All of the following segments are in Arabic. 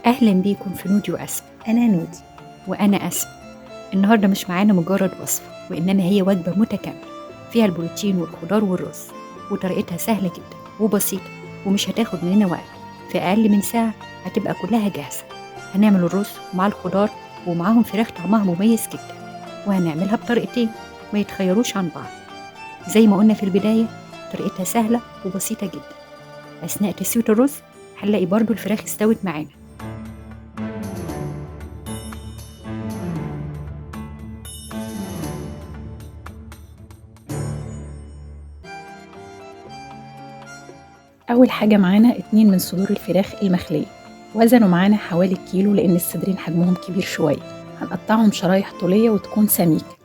أهلا بيكم في نودي وأسماء. أنا نودي وأنا أسماء. النهاردة مش معانا مجرد وصفة، وإنما هي وجبة متكاملة فيها البروتين والخضار والرز، وطريقتها سهلة جدا وبسيطة ومش هتاخد مننا وقت. في أقل من ساعة هتبقى كلها جاهزة. هنعمل الرز مع الخضار ومعاهم فراخ طعمها مميز جدا، وهنعملها بطريقتين ما يتخيروش عن بعض. زي ما قلنا في البداية، طريقتها سهلة وبسيطة جدا. أثناء تسوية الرز هنلاقي برضو الفراخ استوت معانا. أول حاجة معانا 2 من صدور الفراخ المخلية، وزنوا معانا حوالي كيلو لأن الصدرين حجمهم كبير شوية. هنقطعهم شرايح طولية وتكون سميكة.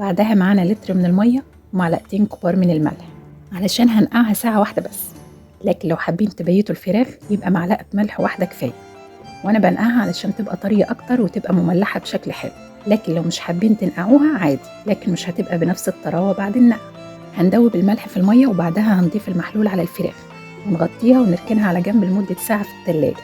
بعدها معانا لتر من المية ومعلقتين كبار من الملح، علشان هنقعها ساعة واحدة بس. لكن لو حابين تبيتوا الفراخ يبقى معلقة ملح واحدة كفاية، وأنا بنقعها علشان تبقى طرية أكتر وتبقى مملحة بشكل حلو. لكن لو مش حابين تنقعوها عادي، لكن مش هتبقى بنفس الطراوة بعد النقع. هندوب الملح في المية وبعدها هنضيف المحلول على الفراخ ونغطيها ونركنها على جنب لمدة ساعة في التلاجة.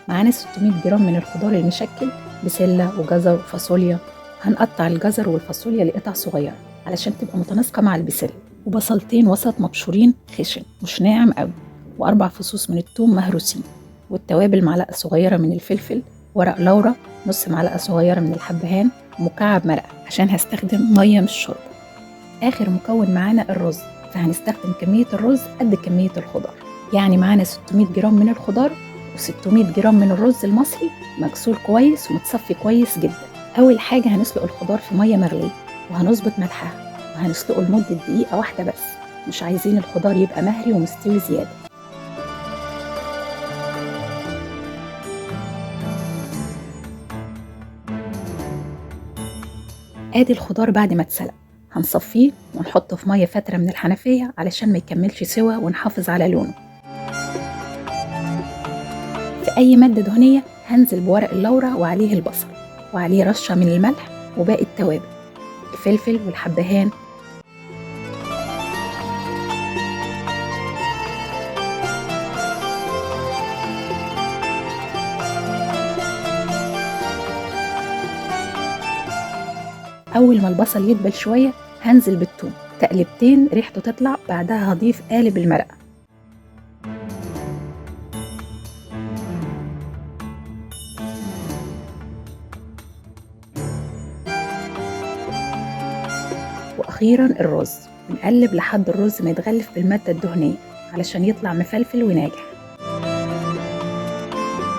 معانا 600 جرام من الخضار المشكل، بسلة وجزر وفاصوليا. هنقطع الجزر والفاصوليا لقطع صغيرة علشان تبقى متناسقة مع البسلة، وبصلتين وسط مبشورين خشن مش ناعم قوي، و4 فصوص من الثوم مهروسين، والتوابل معلقة صغيرة من الفلفل، ورق لورا، نص معلقة صغيرة من الحبهان، ومكعب مرقة عشان هستخدم مية مش شوربة. آخر مكون معانا الرز، فهنستخدم كمية الرز قد كمية الخضار. يعني معانا 600 جرام من الخضار و600 جرام من الرز المصري مغسول كويس ومتصفي كويس جدا. أول حاجة هنسلق الخضار في مية مغلية، وهنظبط ملحها، وهنسلقه لمدة دقيقة واحدة بس. مش عايزين الخضار يبقى مهري ومستوي زيادة. ادي الخضار بعد ما اتسلق، هنصفيه ونحطه في مية فترة من الحنفية علشان ما يكملش سوا ونحافظ على لونه. في أي مادة دهنية هنزل بورق اللورا وعليه البصل، وعليه رشة من الملح وباقي التوابل، الفلفل والحبهان. أول ما البصل يدبل شوية هنزل بالثوم تقلبتين ريحته تطلع، بعدها هضيف قالب المرقة. وأخيرا الرز، بنقلب لحد الرز ما يتغلف بالمادة الدهنية علشان يطلع مفلفل وناجح.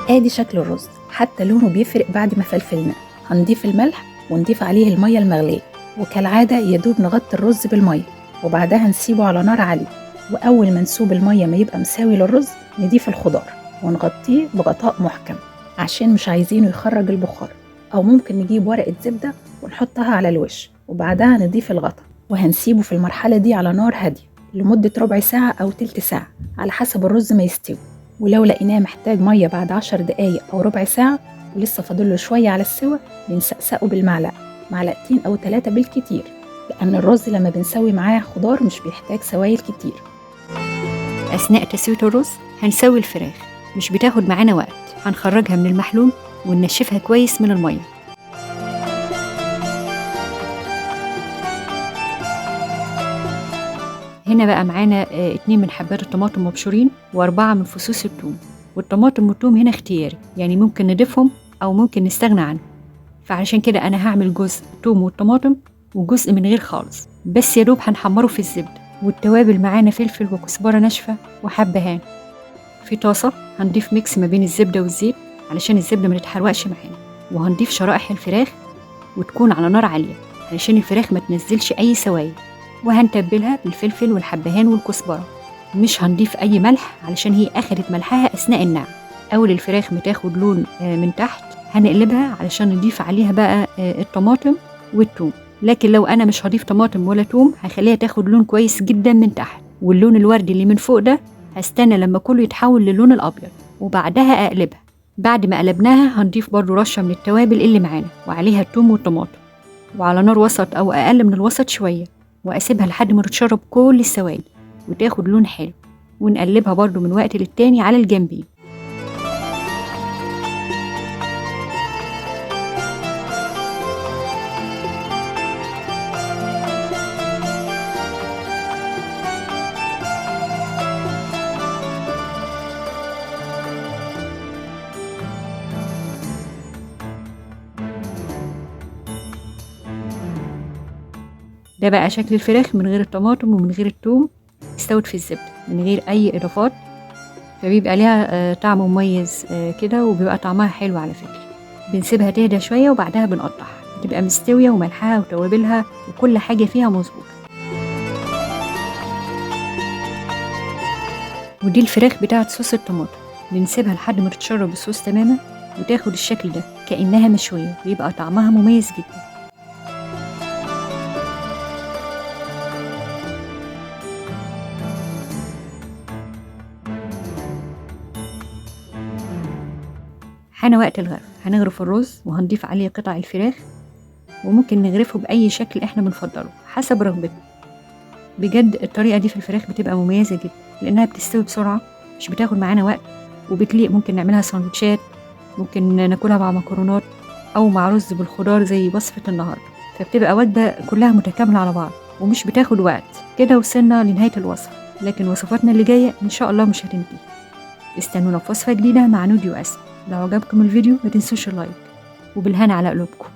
ادي شكل الرز، حتى لونه بيفرق بعد ما فلفلنا. هنضيف الملح ونضيف عليه المية المغلية، وكالعادة يدوب نغطي الرز بالمية وبعدها نسيبه على نار عالية. وأول ما نسوب المية ما يبقى مساوي للرز نضيف الخضار ونغطيه بغطاء محكم عشان مش عايزينه يخرج البخار. أو ممكن نجيب ورقة زبدة ونحطها على الوش وبعدها نضيف الغطا، وهنسيبه في المرحلة دي على نار هادية لمدة ربع ساعة أو تلت ساعة على حسب الرز ما يستوي. ولو لقيناه محتاج مية بعد 10 دقايق أو ربع ساعة ولسه فاضله شوية على السوا، بنسقسقه بالمعلقة، معلقتين أو 3 بالكتير، لأن الرز لما بنسوي معاه خضار مش بيحتاج سوائل كتير. أثناء تسوية الرز هنسوي الفراخ، مش بتاخد معانا وقت. هنخرجها من المحلول وننشفها كويس من المية. هنا بقى معانا 2 من حبات الطماطم مبشورين و4 من فصوص الثوم. والطماطم والثوم هنا اختياري، يعني ممكن نضيفهم أو ممكن نستغنى عنهم. فعشان كده أنا هعمل جزء الثوم والطماطم وجزء من غير خالص، بس يا دوب هنحمره في الزبدة. والتوابل معانا فلفل وكزبرة ناشفة وحبهان. في طاسة هنضيف ميكس ما بين الزبدة والزيت علشان الزبدة ما تتحرقش معانا، وهنضيف شرائح الفراخ وتكون على نار عالية علشان الفراخ ما تنزلش أي سوائل. وهنتبلها بالفلفل والحبهان والكزبرة. مش هنضيف أي ملح علشان هي أخدت ملحها أثناء النقع. أول الفراخ ما تاخد لون من تحت هنقلبها علشان نضيف عليها بقى الطماطم والثوم. لكن لو انا مش هضيف طماطم ولا ثوم هخليها تاخد لون كويس جدا من تحت، واللون الوردي اللي من فوق ده هستنى لما كله يتحول للون الابيض وبعدها اقلبها. بعد ما قلبناها هنضيف برضو رشه من التوابل اللي معانا وعليها الثوم والطماطم، وعلى نار وسط او اقل من الوسط شويه، واسيبها لحد ما تتشرب كل السوائل وتاخد لون حلو، ونقلبها برضو من وقت للتاني على الجنبين. ده بقى شكل الفراخ من غير الطماطم ومن غير الثوم، استوت في الزبدة من غير أي إضافات، فبيبقى ليها طعم مميز كده، وبيبقى طعمها حلو على فكرة. بنسيبها تهدى شوية وبعدها بنقطعها، تبقى مستوية وملحها وتوابلها وكل حاجة فيها مظبوطة. ودي الفراخ بتاعت صوص الطماطم، بنسيبها لحد ما تتشرب الصوص تماما وتاخد الشكل ده كأنها مشوية، بيبقى طعمها مميز جدا. حان وقت الغرف، هنغرف الرز وهنضيف عليه قطع الفراخ، وممكن نغرفه بأي شكل احنا بنفضله حسب رغبتنا. بجد الطريقة دي في الفراخ بتبقى مميزة جدا لأنها بتستوي بسرعة، مش بتاخد معانا وقت، وبتليق. ممكن نعملها ساندوتشات، ممكن ناكلها مع مكرونات أو مع رز بالخضار زي وصفة النهاردة، فبتبقى وجبة كلها متكاملة على بعض ومش بتاخد وقت. كده وصلنا لنهاية الوصفة، لكن وصفاتنا اللي جاية إن شاء الله مش هتنتهي. استنونا في وصفة جديدة مع نودي وأسماء. لو عجبكم الفيديو ما تنسوش اللايك، وبالهنا على قلوبكم.